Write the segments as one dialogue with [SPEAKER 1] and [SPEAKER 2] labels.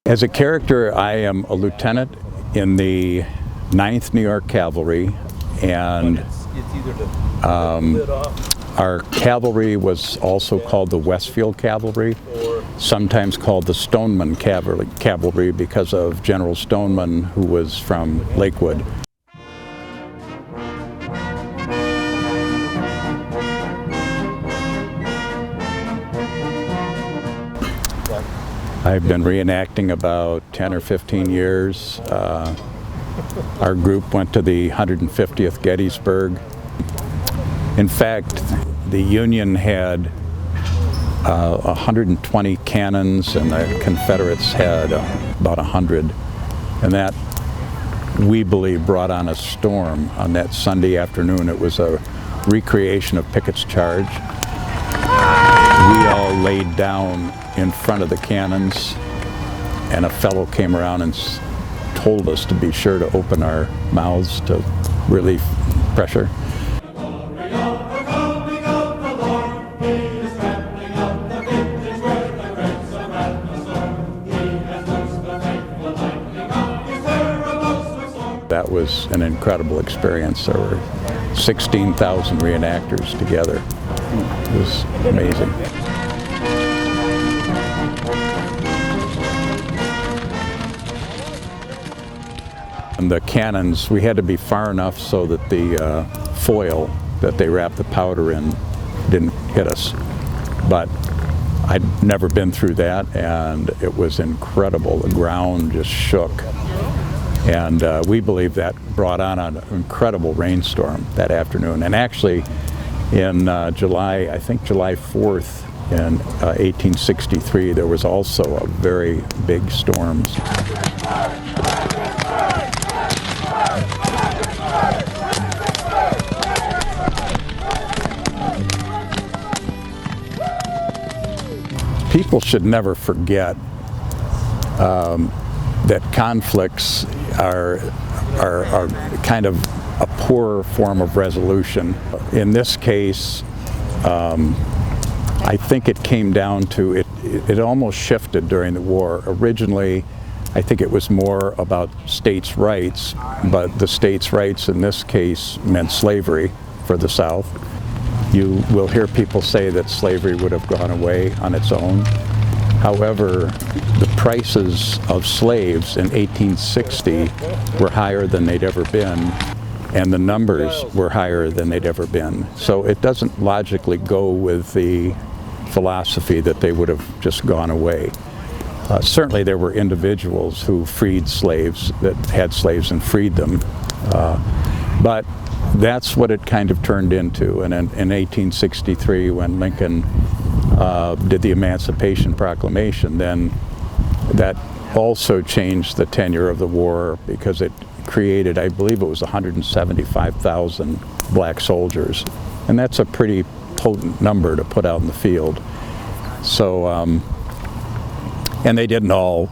[SPEAKER 1] As a character, I am a lieutenant in the 9th New York Cavalry, and our cavalry was also called the Westfield Cavalry, sometimes called the Stoneman Cavalry because of General Stoneman, who was from Lakewood. I've been reenacting about 10 or 15 years. Our group went to the 150th Gettysburg. In fact, the Union had 120 cannons and the Confederates had about 100. And that, we believe, brought on a storm on that Sunday afternoon. It was a recreation of Pickett's Charge. We all laid down in front of the cannons, and a fellow came around and told us to be sure to open our mouths to relieve pressure. That was an incredible experience. There were 16,000 reenactors together. It was amazing. And the cannons, we had to be far enough so that the foil that they wrapped the powder in didn't hit us. But I'd never been through that, and it was incredible. The ground just shook. And we believe that brought on an incredible rainstorm that afternoon. And actually, in July, I think July 4th in 1863, there was also a very big storm. People should never forget that conflicts are kind of a poor form of resolution. In this case, I think it came down to it almost shifted during the war. Originally, I think it was more about states' rights, but the states' rights in this case meant slavery for the South. You will hear people say that slavery would have gone away on its own. However, the prices of slaves in 1860 were higher than they'd ever been, and the numbers were higher than they'd ever been. So it doesn't logically go with the philosophy that they would have just gone away. Certainly there were individuals who freed slaves, that had slaves and freed them, but that's what it kind of turned into. And in 1863, when Lincoln did the Emancipation Proclamation, then that also changed the tenure of the war, because it created, I believe it was 175,000 black soldiers. And that's a pretty potent number to put out in the field. So, and they didn't all,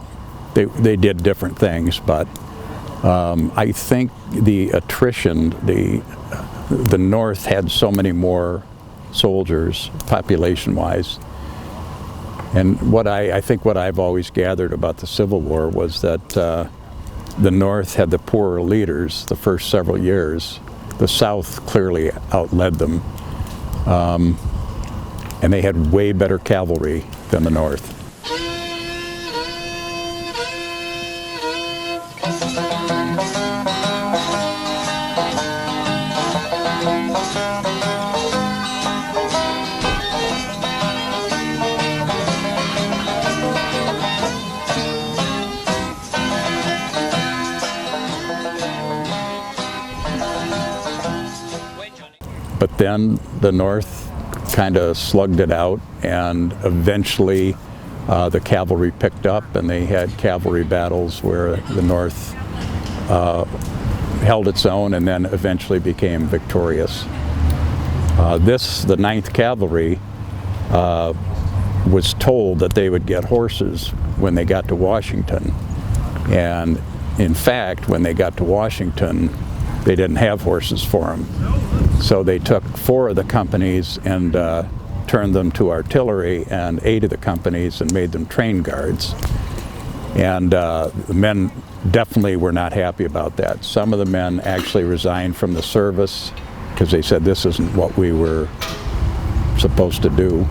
[SPEAKER 1] they did different things, but I think the attrition, the North had so many more soldiers, population-wise. And what I think what I've always gathered about the Civil War was that the North had the poorer leaders the first several years. The South clearly outled them. And they had way better cavalry than the North. But then the North kind of slugged it out, and eventually the cavalry picked up, and they had cavalry battles where the North held its own and then eventually became victorious. The 9th Cavalry was told that they would get horses when they got to Washington. And in fact, when they got to Washington, they didn't have horses for them. So they took 4 of the companies and turned them to artillery, and 8 of the companies and made them train guards. And the men definitely were not happy about that. Some of the men actually resigned from the service because they said this isn't what we were supposed to do.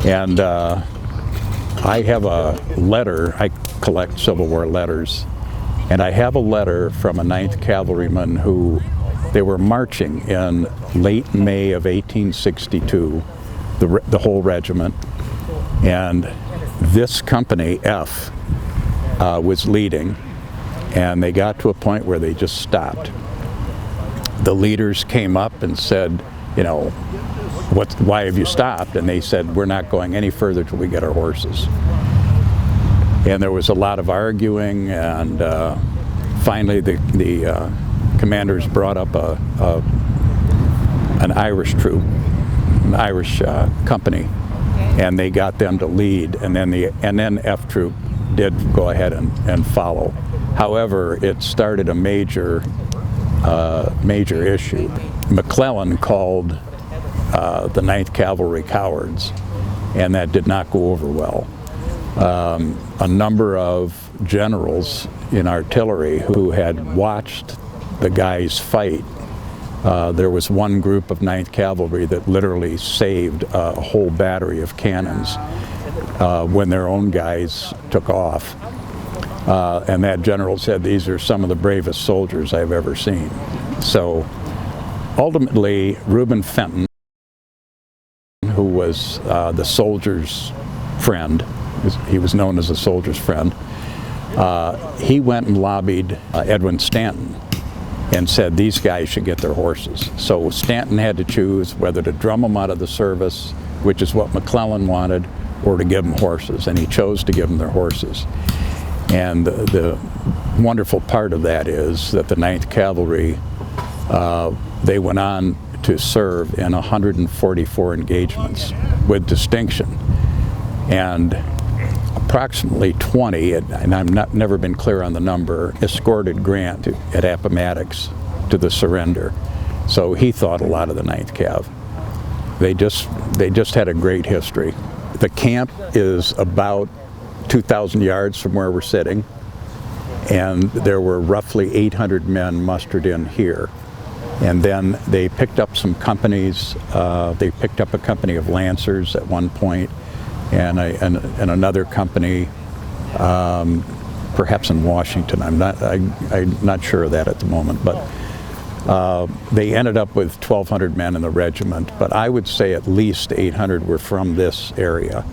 [SPEAKER 1] And I have a letter, I collect Civil War letters, and I have a letter from a 9th Cavalryman who they were marching in late May of 1862, the whole regiment, and this company, F, was leading, and they got to a point where they just stopped. The leaders came up and said, you know, why have you stopped? And they said, we're not going any further till we get our horses. And there was a lot of arguing, and finally the commanders brought up an Irish troop, an Irish company, and they got them to lead, and then F Troop did go ahead and follow. However, it started a major issue. McClellan called the 9th Cavalry cowards, and that did not go over well. A number of generals in artillery who had watched the guys fight. There was one group of 9th Cavalry that literally saved a whole battery of cannons when their own guys took off. And that general said, these are some of the bravest soldiers I've ever seen. So ultimately, Reuben Fenton, who was the soldier's friend, he was known as a soldier's friend, he went and lobbied Edwin Stanton and said these guys should get their horses. So Stanton had to choose whether to drum them out of the service, which is what McClellan wanted, or to give them horses, and he chose to give them their horses. And the wonderful part of that is that the 9th Cavalry, they went on to serve in 144 engagements with distinction. And approximately 20, and I've never been clear on the number, escorted Grant at Appomattox to the surrender. So he thought a lot of the 9th Cav. They just had a great history. The camp is about 2,000 yards from where we're sitting, and there were roughly 800 men mustered in here. And then they picked up some companies. They picked up a company of Lancers at one point, and another company, perhaps in Washington. I'm not sure of that at the moment, but they ended up with 1,200 men in the regiment. But I would say at least 800 were from this area.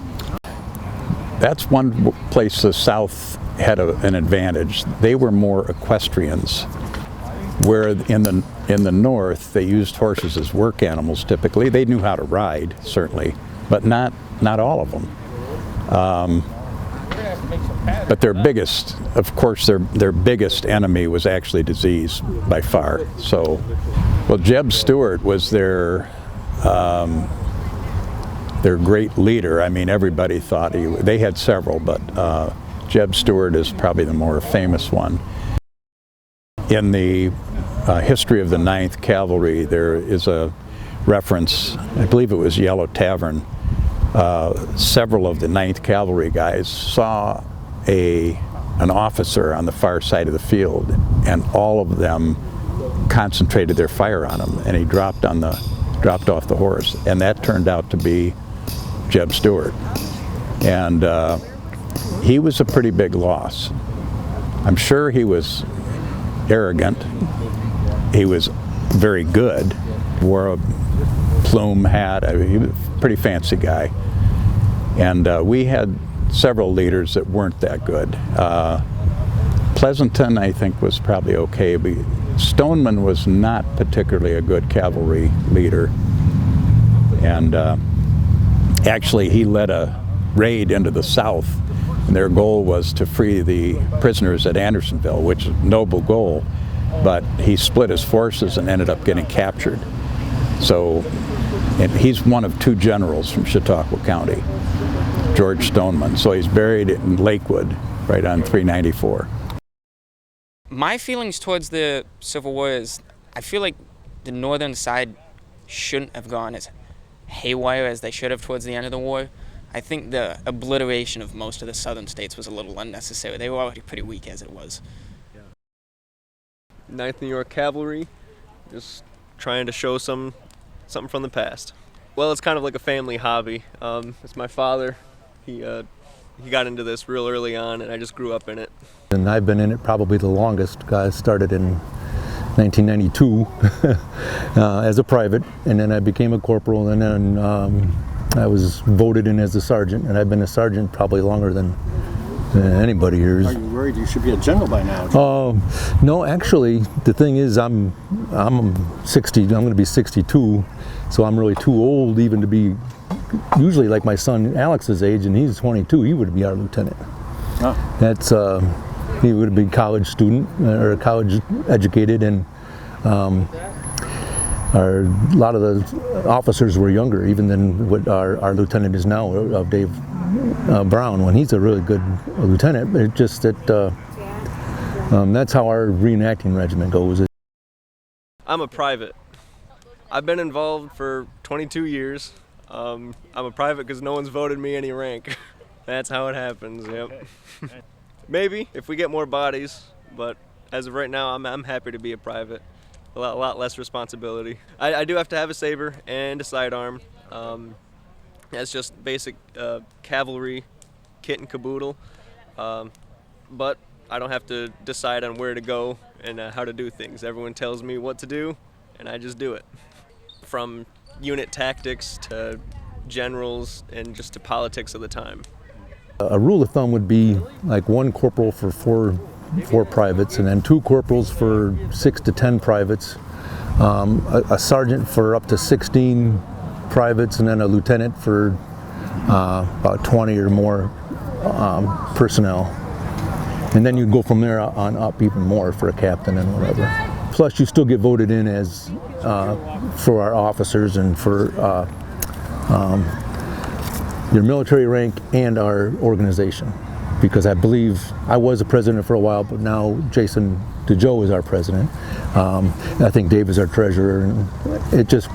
[SPEAKER 1] That's one place the South had an advantage. They were more equestrians, where in the North they used horses as work animals typically. They knew how to ride, certainly, but not all of them. But their biggest, of course, their biggest enemy was actually disease by far. So, well, Jeb Stuart was their great leader. I mean, everybody thought they had several, but Jeb Stuart is probably the more famous one. In the history of the 9th Cavalry, there is a reference, I believe it was Yellow Tavern. Several of the 9th Cavalry guys saw an officer on the far side of the field, and all of them concentrated their fire on him, and he dropped off the horse, and that turned out to be Jeb Stuart. And he was a pretty big loss. I'm sure he was arrogant. He was very good, wore a plume hat. I mean, he was a pretty fancy guy. And we had several leaders that weren't that good. Pleasanton, I think, was probably okay, but Stoneman was not particularly a good cavalry leader. And actually, he led a raid into the South, and their goal was to free the prisoners at Andersonville, which is a noble goal, but he split his forces and ended up getting captured. So, and he's one of two generals from Chautauqua County, George Stoneman. So he's buried in Lakewood, right on 394.
[SPEAKER 2] My feelings towards the Civil War is, I feel like the northern side shouldn't have gone as haywire as they should have towards the end of the war. I think the obliteration of most of the southern states was a little unnecessary. They were already pretty weak as it was.
[SPEAKER 3] 9th New York Cavalry, just trying to show something from the past. Well, it's kind of like a family hobby. It's my father. He got into this real early on, and I just grew up in it.
[SPEAKER 4] And I've been in it probably the longest. I started in 1992 as a private, and then I became a corporal, and then I was voted in as a sergeant, and I've been a sergeant probably longer than anybody here.
[SPEAKER 5] Are you worried you should be a general by now?
[SPEAKER 4] No, actually, the thing is, I'm 60. I'm going to be 62, so I'm really too old even to be. Usually, like my son Alex's age, and he's 22. He would be our lieutenant.
[SPEAKER 5] Oh.
[SPEAKER 4] That's he would be a college student or college educated, and a lot of the officers were younger even than what our lieutenant is now, of Dave Brown, when he's a really good lieutenant. It's just that that's how our reenacting regiment goes.
[SPEAKER 3] I'm a private. I've been involved for 22 years. I'm a private because no one's voted me any rank. That's how it happens, yep. Maybe, if we get more bodies, but as of right now, I'm happy to be a private. A lot less responsibility. I do have to have a saber and a sidearm. That's just basic cavalry kit and caboodle. But I don't have to decide on where to go and how to do things. Everyone tells me what to do, and I just do it. From unit tactics to generals and just to politics of the time.
[SPEAKER 4] A rule of thumb would be like one corporal for four privates, and then 2 corporals for 6 to 10 privates, a sergeant for up to 16 privates, and then a lieutenant for about 20 or more personnel. And then you go from there on up even more for a captain and whatever. Plus, you still get voted in as for our officers and for your military rank and our organization. Because I believe I was a president for a while, but now Jason DeJoe is our president. I think Dave is our treasurer, and it just,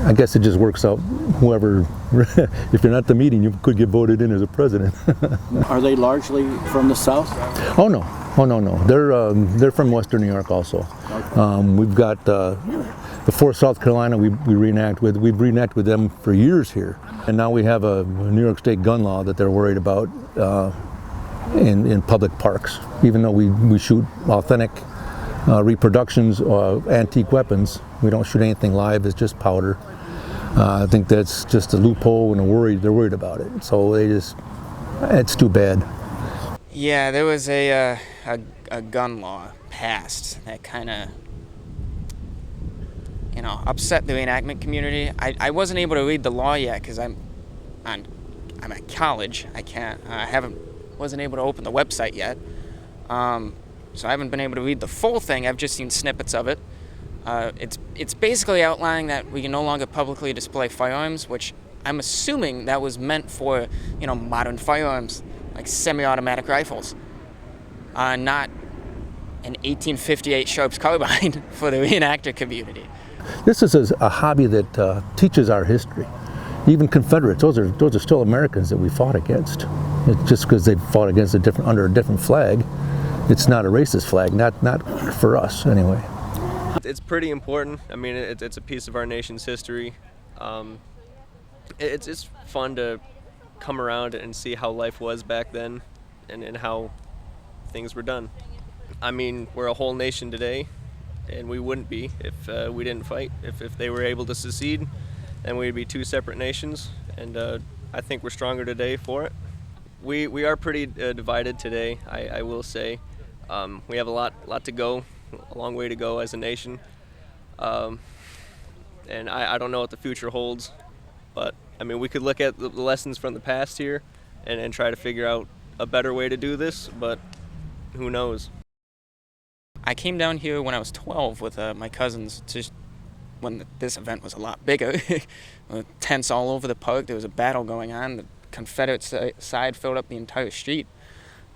[SPEAKER 4] I guess it just works out. Whoever, if you're not at the meeting, you could get voted in as a president.
[SPEAKER 5] Are they largely from the South?
[SPEAKER 4] Oh no. They're from Western New York also. We've got the 4th South Carolina we reenact with. We've reenacted with them for years here. And now we have a New York State gun law that they're worried about in public parks. Even though we shoot authentic reproductions of antique weapons, we don't shoot anything live, it's just powder. I think that's just a loophole, and they're worried about it. So it's too bad.
[SPEAKER 2] Yeah, there was a gun law passed that kind of, upset the reenactment community. I wasn't able to read the law yet because I'm at college. Wasn't able to open the website yet. So I haven't been able to read the full thing. I've just seen snippets of it. It's basically outlining that we can no longer publicly display firearms, which I'm assuming that was meant for, modern firearms, like semi-automatic rifles, not an 1858 Sharps carbine for the reenactor community.
[SPEAKER 4] This is a hobby that teaches our history. Even Confederates, those are still Americans that we fought against. It's just because they fought against under a different flag. It's not a racist flag, not for us anyway.
[SPEAKER 3] It's pretty important. I mean, it's a piece of our nation's history. It's fun to come around and see how life was back then and how things were done. I mean, we're a whole nation today, and we wouldn't be if we didn't fight. If they were able to secede, then we'd be 2 separate nations, and I think we're stronger today for it. We are pretty divided today, I will say. We have a lot to go, a long way to go as a nation, and I don't know what the future holds, but I mean, we could look at the lessons from the past here and try to figure out a better way to do this, but who knows?
[SPEAKER 2] I came down here when I was 12 with my cousins when this event was a lot bigger. Tents all over the park. There was a battle going on. The Confederate side filled up the entire street.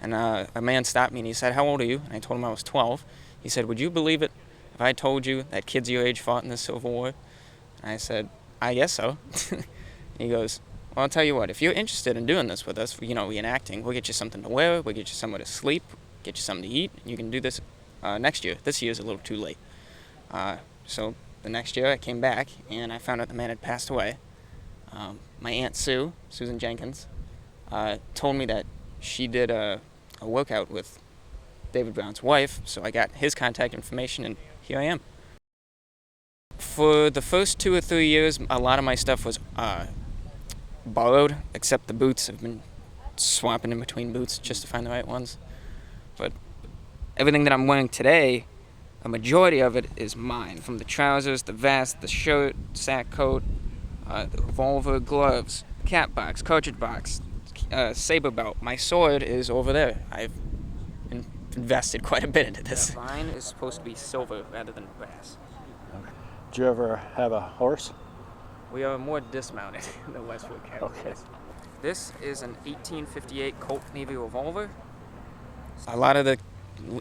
[SPEAKER 2] And a man stopped me and he said, "How old are you?" And I told him I was 12. He said, "Would you believe it if I told you that kids your age fought in the Civil War?" And I said, "I guess so." He goes, Well, I'll tell you what, if you're interested in doing this with us, reenacting, we'll get you something to wear, we'll get you somewhere to sleep, get you something to eat, and you can do this next year. This year's a little too late. So the next year I came back, and I found out the man had passed away. My Aunt Sue, Susan Jenkins, told me that she did a workout with David Brown's wife, so I got his contact information, and here I am. For the first 2 or 3 years, a lot of my stuff was borrowed, except the boots. I've been swapping in between boots just to find the right ones. But everything that I'm wearing today, a majority of it is mine. From the trousers, the vest, the shirt, sack coat, the revolver, gloves, cap box, cartridge box, saber belt. My sword is over there. I've invested quite a bit into this. Mine is supposed to be silver rather than brass.
[SPEAKER 5] Did you ever have a horse?
[SPEAKER 2] We are more dismounted in the Westfield Cavalry.
[SPEAKER 5] Okay.
[SPEAKER 2] This is an 1858 Colt Navy revolver. A lot of the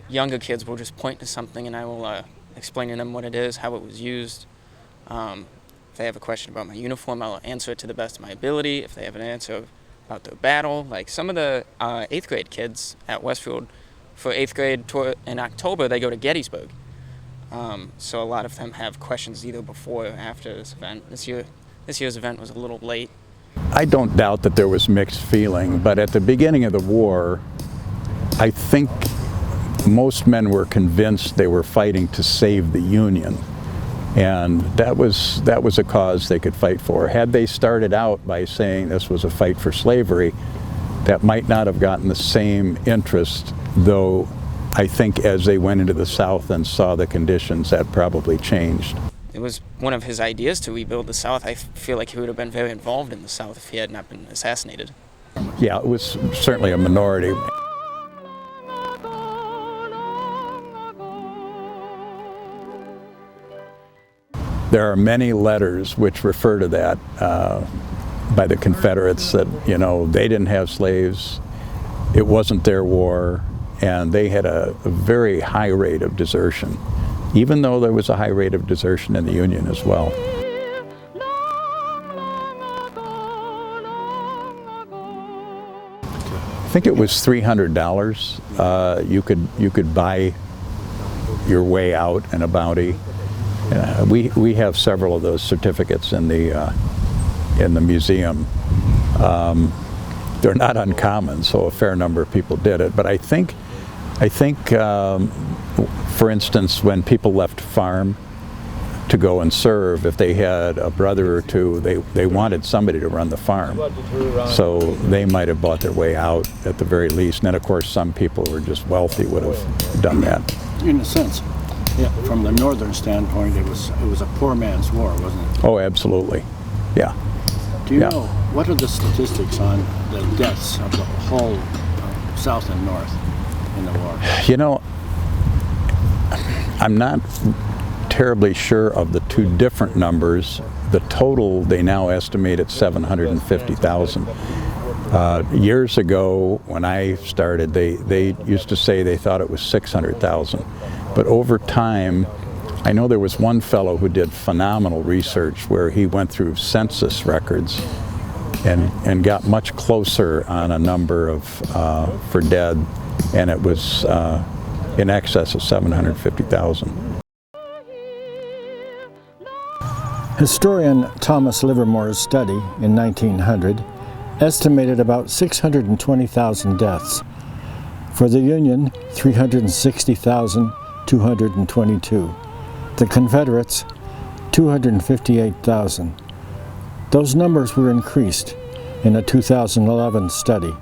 [SPEAKER 2] younger kids will just point to something and I will explain to them what it is, how it was used. If they have a question about my uniform, I'll answer it to the best of my ability. If they have an answer about their battle, like some of the 8th grade kids at Westfield, for 8th grade tour in October, they go to Gettysburg. So a lot of them have questions either before or after this event. This year's event was a little late.
[SPEAKER 1] I don't doubt that there was mixed feeling, but at the beginning of the war, I think most men were convinced they were fighting to save the Union. And that was a cause they could fight for. Had they started out by saying this was a fight for slavery, that might not have gotten the same interest, though I think as they went into the South and saw the conditions, that probably changed.
[SPEAKER 2] It was one of his ideas to rebuild the South. I feel like he would have been very involved in the South if he had not been assassinated.
[SPEAKER 1] Yeah, it was certainly a minority. There are many letters which refer to that by the Confederates that, they didn't have slaves, it wasn't their war, and they had a very high rate of desertion, even though there was a high rate of desertion in the Union as well. I think it was $300. You could buy your way out in a bounty. We have several of those certificates in the museum. They're not uncommon, so a fair number of people did it. But I think, for instance, when people left farm to go and serve, if they had a brother or two, they wanted somebody to run the farm. So they might have bought their way out at the very least. And then, of course, some people who were just wealthy would have done that.
[SPEAKER 5] In a sense, yeah. From the northern standpoint, it was a poor man's war, wasn't it?
[SPEAKER 1] Oh, absolutely. Yeah.
[SPEAKER 5] Do you know what are the statistics on the deaths of the whole South and North in the war?
[SPEAKER 1] I'm not terribly sure of the two different numbers. The total they now estimate at 750,000. Years ago, when I started, they used to say they thought it was 600,000. But over time, I know there was one fellow who did phenomenal research where he went through census records and got much closer on a number of for dead, and it was in excess of 750,000.
[SPEAKER 5] Historian Thomas Livermore's study in 1900 estimated about 620,000 deaths. For the Union, 360,222. The Confederates, 258,000. Those numbers were increased in a 2011 study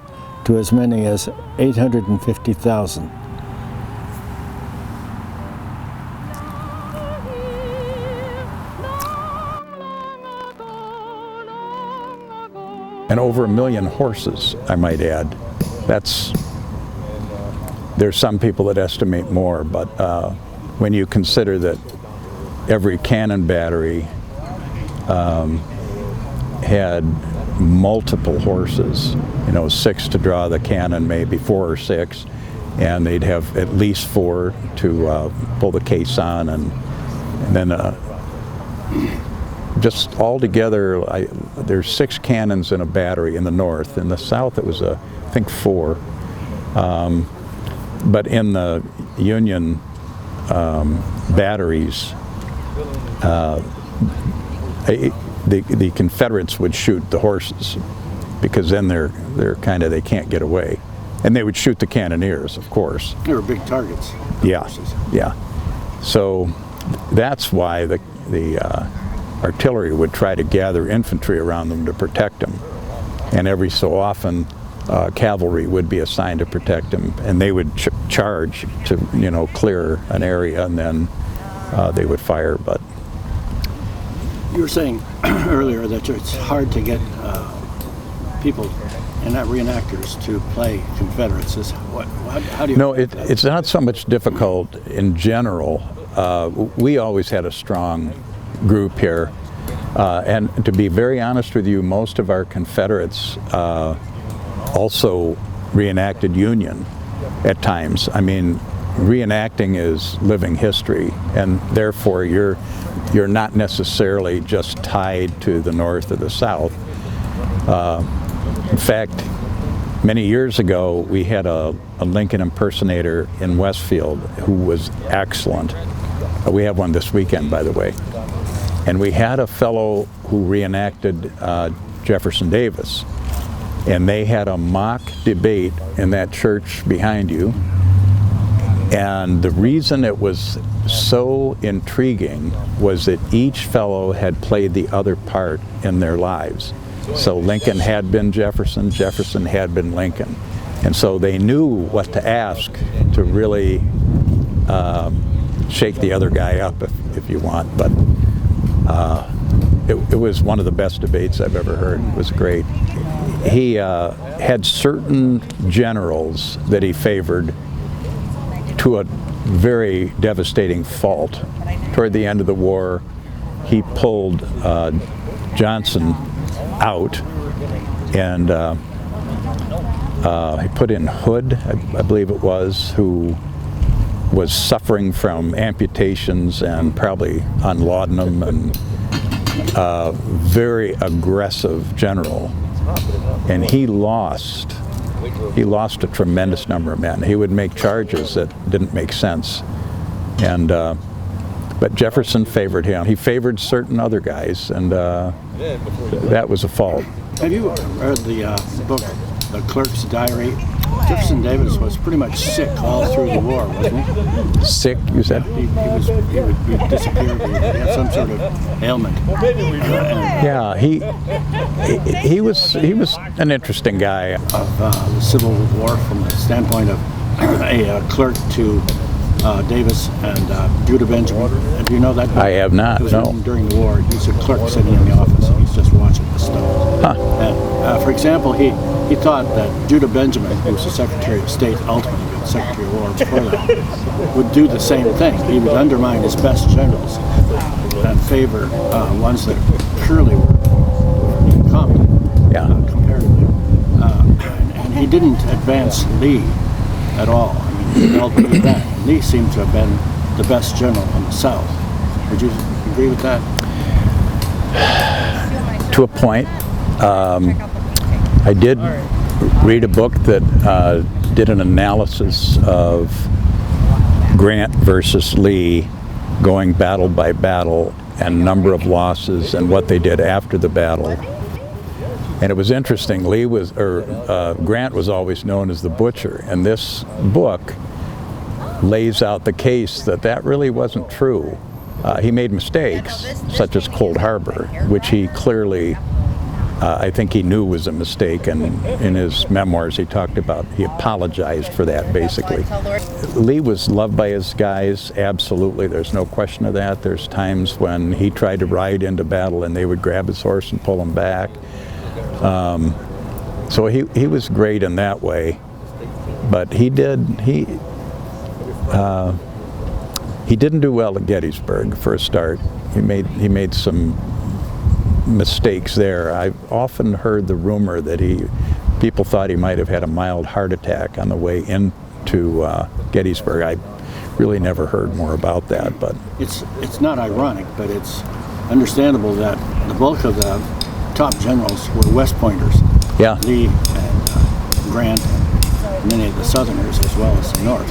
[SPEAKER 5] to as many as 850,000.
[SPEAKER 1] And over 1 million horses, I might add. There's some people that estimate more, but when you consider that every cannon battery had multiple horses, 6 to draw the cannon, maybe 4 or 6, and they'd have at least 4 to pull the case on, and then just altogether, there's 6 cannons in a battery in the north. In the south, it was, I think, 4. But in the Union batteries, the Confederates would shoot the horses, because then they can't get away. And they would shoot the cannoneers, of course.
[SPEAKER 6] They were big targets.
[SPEAKER 1] Yeah, yeah. So that's why the artillery would try to gather infantry around them to protect them. And every so often, cavalry would be assigned to protect them, and they would charge to, clear an area, and then they would fire. But
[SPEAKER 6] you were saying earlier that it's hard to get people and not reenactors to play Confederates. How do you?
[SPEAKER 1] No, it's not so much difficult in general. We always had a strong group here, and to be very honest with you, most of our Confederates also reenacted Union at times. I mean, reenacting is living history, and therefore you're not necessarily just tied to the North or the South. In fact, many years ago, we had a Lincoln impersonator in Westfield who was excellent. We have one this weekend, by the way. And we had a fellow who reenacted Jefferson Davis. And they had a mock debate in that church behind you. And the reason it was so intriguing was that each fellow had played the other part in their lives. So Lincoln had been Jefferson, Jefferson had been Lincoln. And so they knew what to ask to really shake the other guy up, if you want. But it was one of the best debates I've ever heard. It was great. He had certain generals that he favored to a very devastating fault. Toward the end of the war, he pulled Johnson out, and he put in Hood, I believe it was, who was suffering from amputations and probably on laudanum, and very aggressive general. And he lost a tremendous number of men. He would make charges that didn't make sense. And but Jefferson favored him. He favored certain other guys, and that was a fault.
[SPEAKER 6] Have you read the book, The Clerk's Diary? Jefferson Davis was pretty much sick all through the war, wasn't he?
[SPEAKER 1] Sick, you said?
[SPEAKER 6] He would disappear. He had some sort of ailment.
[SPEAKER 1] Yeah, he was an interesting guy.
[SPEAKER 6] Of the Civil War from the standpoint of a clerk to Davis and Judah Benjamin. And do you know that book?
[SPEAKER 1] I have not,
[SPEAKER 6] It was
[SPEAKER 1] no.
[SPEAKER 6] written during the war. He's a clerk sitting in the office, and he's just watching the stuff.
[SPEAKER 1] Huh.
[SPEAKER 6] And, for example, he thought that Judah Benjamin, who was the Secretary of State, ultimately the Secretary of War before that, would do the same thing. He would undermine his best generals and favor ones that purely were incompetent, comparatively. And he didn't advance Lee at all. I mean, he held with that. Lee seemed to have been the best general in the South. Would you agree with that?
[SPEAKER 1] To a point. I did read a book that did an analysis of Grant versus Lee, going battle by battle and number of losses and what they did after the battle. And it was interesting. Grant was always known as the butcher, and this book lays out the case that really wasn't true. He made mistakes, such as Cold Harbor, which he clearly, I think he knew was a mistake, and in his memoirs he talked about, he apologized for that, basically. Lee was loved by his guys, absolutely, there's no question of that. There's times when he tried to ride into battle and they would grab his horse and pull him back. So he was great in that way, but he didn't do well at Gettysburg for a start. He made some mistakes there. I've often heard the rumor that people thought he might have had a mild heart attack on the way into Gettysburg. I really never heard more about that, but
[SPEAKER 6] It's not ironic, but it's understandable that the bulk of the top generals were West Pointers.
[SPEAKER 1] Yeah.
[SPEAKER 6] Lee and Grant and many of the Southerners as well as the North.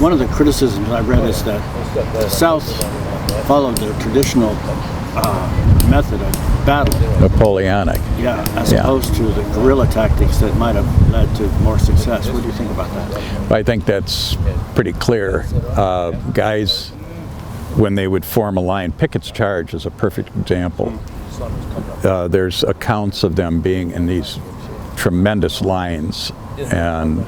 [SPEAKER 6] One of the criticisms I read is that the South followed the traditional method of battle.
[SPEAKER 1] Napoleonic.
[SPEAKER 6] Yeah, as opposed to the guerrilla tactics that might have led to more success. What do you think about that?
[SPEAKER 1] I think that's pretty clear. Guys, when they would form a line, Pickett's Charge is a perfect example. There's accounts of them being in these tremendous lines and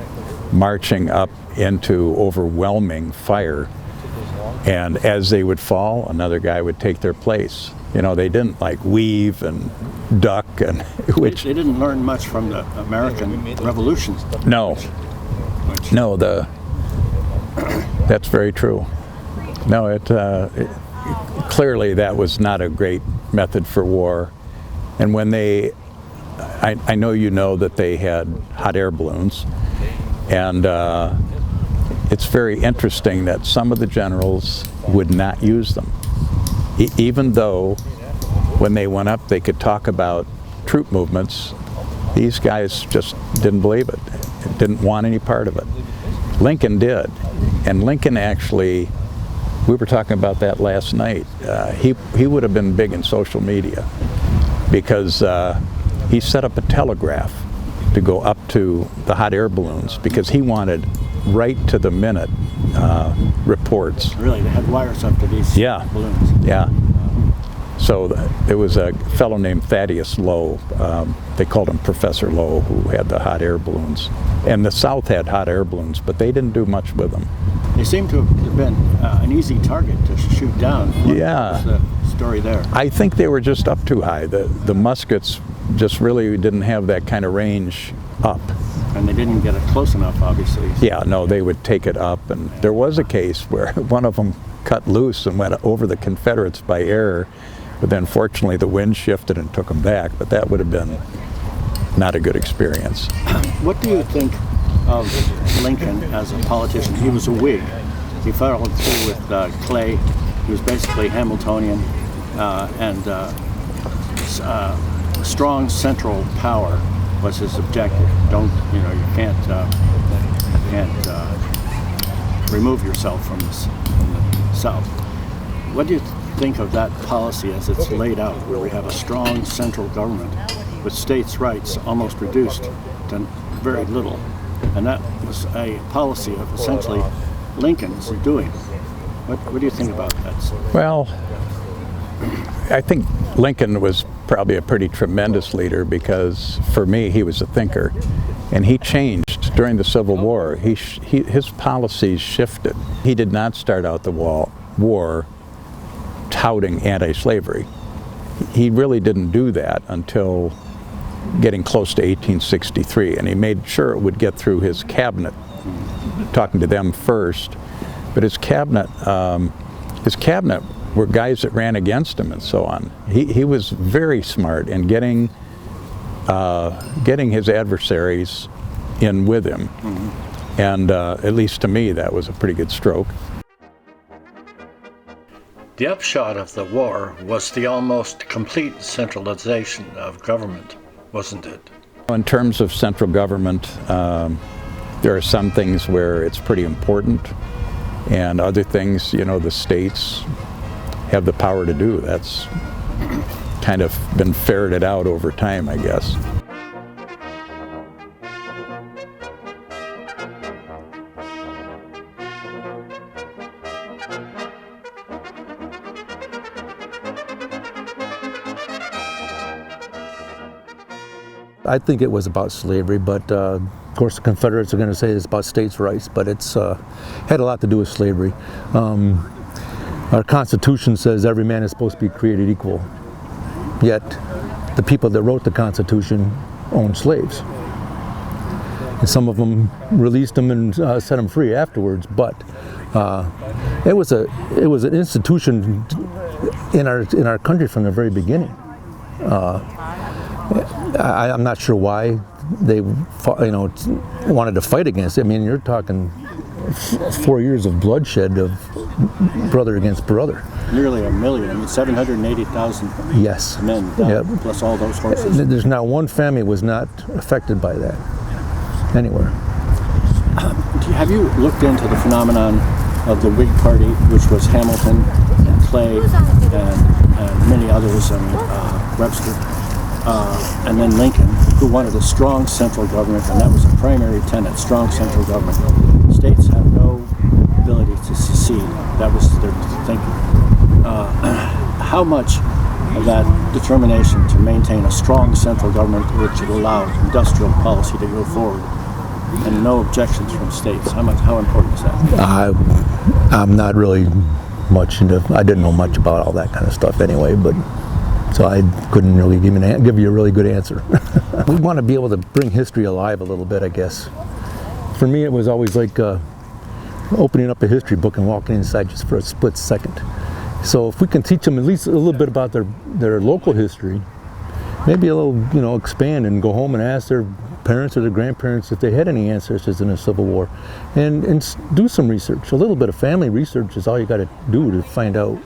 [SPEAKER 1] marching up into overwhelming fire. And as they would fall, another guy would take their place. You know, they didn't like weave and duck and which
[SPEAKER 6] they didn't learn much from the American Revolution.
[SPEAKER 1] No, that's very true. No, clearly that was not a great method for war. And when I know you know that they had hot air balloons, and it's very interesting that some of the generals would not use them. Even though when they went up they could talk about troop movements, these guys just didn't believe it, didn't want any part of it. Lincoln did, and Lincoln actually, we were talking about that last night, he would have been big in social media because he set up a telegraph to go up to the hot air balloons because he wanted right to the minute reports.
[SPEAKER 6] Really, they had wires up to these balloons.
[SPEAKER 1] Yeah. So there was a fellow named Thaddeus Lowe. They called him Professor Lowe, who had the hot air balloons. And the South had hot air balloons, but they didn't do much with them.
[SPEAKER 6] They seem to have been an easy target to shoot down. What was the story there?
[SPEAKER 1] I think they were just up too high. The muskets just really didn't have that kind of range up.
[SPEAKER 6] And they didn't get it close enough, obviously.
[SPEAKER 1] Yeah, no, they would take it up. And there was a case where one of them cut loose and went over the Confederates by error. But then fortunately the wind shifted and took them back. But that would have been not a good experience.
[SPEAKER 6] What do you think of Lincoln as a politician? He was a Whig. He followed through with Clay. He was basically Hamiltonian and strong central power was his objective. You can't remove yourself from the South. What do you think of that policy as it's laid out, where we have a strong central government with states' rights almost reduced to very little? And that was a policy of essentially Lincoln's doing. What do you think about that?
[SPEAKER 1] Well, I think Lincoln was probably a pretty tremendous leader because, for me, he was a thinker. And he changed during the Civil War. His policies shifted. He did not start out the war touting anti-slavery. He really didn't do that until getting close to 1863, and he made sure it would get through his cabinet, talking to them first. But his cabinet were guys that ran against him and so on. He was very smart in getting his adversaries in with him, and at least to me that was a pretty good stroke.
[SPEAKER 6] The upshot of the war was the almost complete centralization of government, wasn't it?
[SPEAKER 1] In terms of central government, there are some things where it's pretty important, and other things, the states have the power to do. That's kind of been ferreted out over time, I guess.
[SPEAKER 4] I think it was about slavery, but of course the Confederates are going to say it's about states' rights, but it's had a lot to do with slavery. Our Constitution says every man is supposed to be created equal, yet the people that wrote the Constitution owned slaves. And some of them released them and set them free afterwards, but it was an institution in our country from the very beginning. I'm not sure why they wanted to fight against it. I mean, you're talking 4 years of bloodshed of brother against brother.
[SPEAKER 6] Nearly a million. I mean, 780,000
[SPEAKER 4] Yes.
[SPEAKER 6] men died, plus all those horses.
[SPEAKER 4] There's not one family was not affected by that anywhere.
[SPEAKER 6] Have you looked into the phenomenon of the Whig Party, which was Hamilton and Clay and many others, and Webster, and then Lincoln, who wanted a strong central government, and that was a primary tenet, strong central government. States have no ability to secede. That was their thinking. How much of that determination to maintain a strong central government which would allow industrial policy to go forward and no objections from states, how important is that?
[SPEAKER 4] I'm not really much into, I didn't know much about all that kind of stuff anyway, but so I couldn't really give you a really good answer. We want to be able to bring history alive a little bit, I guess. For me, it was always like opening up a history book and walking inside just for a split second. So if we can teach them at least a little bit about their local history, maybe a little, expand and go home and ask their parents or their grandparents if they had any ancestors in the Civil War, and do some research. A little bit of family research is all you got to do to find out,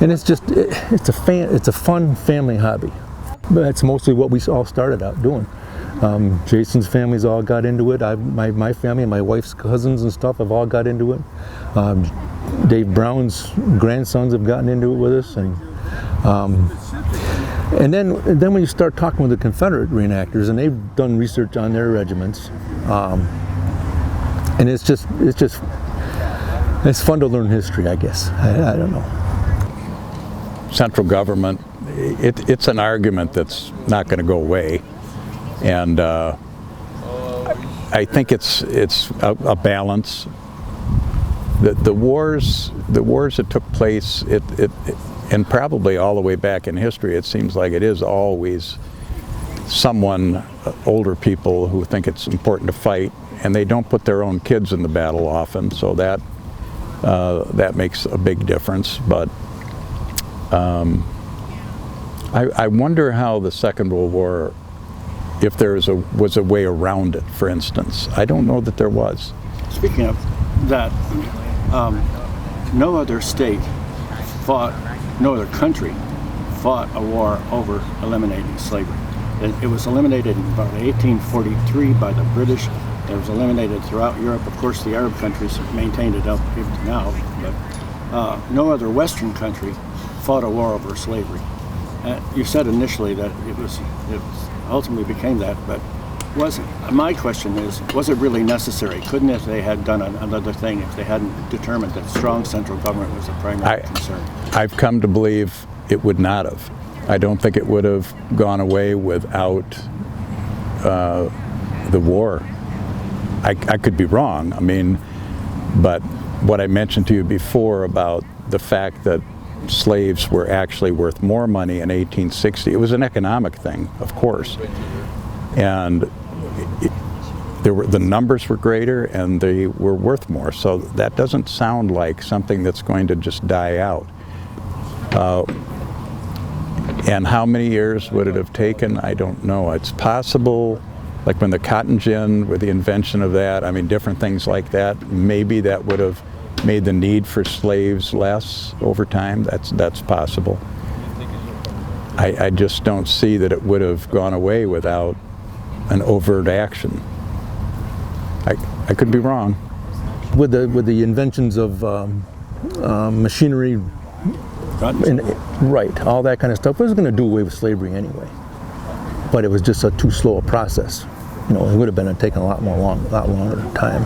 [SPEAKER 4] And it's just it's a fun family hobby. But that's mostly what we all started out doing. Jason's family's all got into it. My family, my wife's cousins and stuff have all got into it. Dave Brown's grandsons have gotten into it with us, and then when you start talking with the Confederate reenactors, and they've done research on their regiments, and it's fun to learn history, I guess. I don't know.
[SPEAKER 1] Central government, it's an argument that's not going to go away, and I think it's a balance. The wars that took place, and probably all the way back in history, it seems like it is always older people who think it's important to fight, and they don't put their own kids in the battle often, so that makes a big difference. But I wonder how the Second World War, if there was a way around it, for instance. I don't know that there was.
[SPEAKER 6] Speaking of that, no other country fought a war over eliminating slavery. It was eliminated in about 1843 by the British. It was eliminated throughout Europe. Of course, the Arab countries have maintained it up even to now, but no other Western country fought a war over slavery. You said initially that it ultimately became that, but my question is, was it really necessary? Couldn't if they had done another thing, if they hadn't determined that strong central government was the primary concern?
[SPEAKER 1] I've come to believe it would not have. I don't think it would have gone away without the war. I could be wrong, but what I mentioned to you before about the fact that slaves were actually worth more money in 1860, it was an economic thing, of course. And the numbers were greater and they were worth more, so that doesn't sound like something that's going to just die out. And how many years would it have taken? I don't know. It's possible, like when the cotton gin, with the invention of that, different things like that, maybe that would have made the need for slaves less over time. That's possible. I just don't see that it would have gone away without an overt action. I could be wrong.
[SPEAKER 4] With the inventions of machinery, right, all that kind of stuff, was going to do away with slavery anyway. But it was just too slow a process. It would have taken a lot longer time.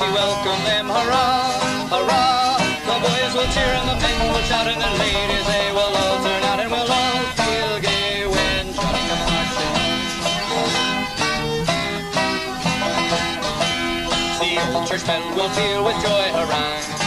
[SPEAKER 7] Welcome them, hurrah, hurrah. The boys will cheer and the men will shout and the ladies, they will all turn out and we'll all feel gay when Johnny comes marching. The old church bell will peal with joy, hurrah.